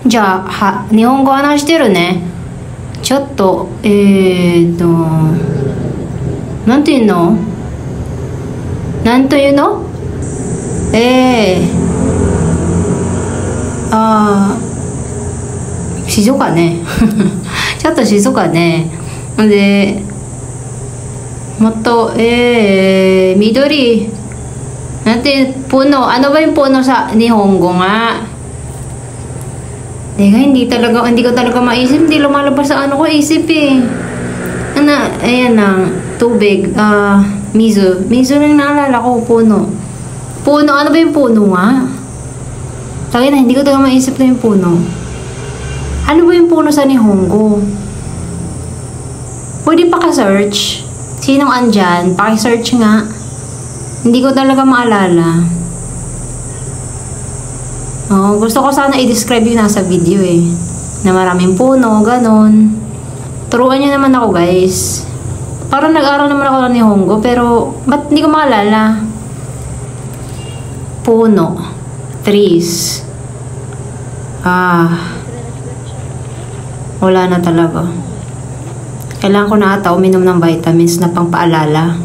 じゃあ、日本語話してるね。ちょっと、なんていうの？なんというの？静かね。ちょっと静かね。で、もっと、緑。なんて、puno. Ano ba yung puno sa Nihongo nga? Hindi ko talaga maisip. Hindi lumalabas sa ano ko isip eh. Ayan na, tubig. Mizo. Mizo lang naalala ko, puno. Puno, ano ba yung puno nga? Tagay na, hindi ko talaga maisip na yung puno. Ano ba yung puno sa Nihongo? Pwede pa ka-search. Sinong andyan? Paki-search nga. Hindi ko talaga maalala. Gusto ko sana i-describe yung nasa video eh. Na maraming puno, ganon. Turuan nyo naman ako guys. Parang nag-aral naman ako ng Nihongo, pero ba't hindi ko maalala? Puno. Trees. Wala na talaga. Kailangan ko na ata uminom ng vitamins na pangpaalala.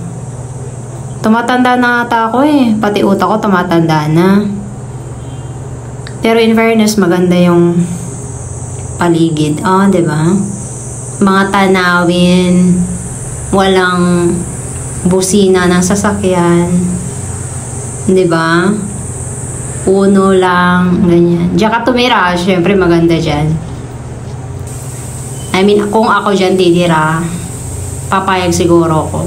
Tumatanda na ata ako eh. Pati utak ko tumatanda na. Pero in fairness, maganda yung paligid. Diba? Mga tanawin. Walang busina ng sasakyan. Diba? Puno lang. Ganyan. Diyan ka tumira. Siyempre maganda dyan. I mean, kung ako dyan titira, papayag siguro ko.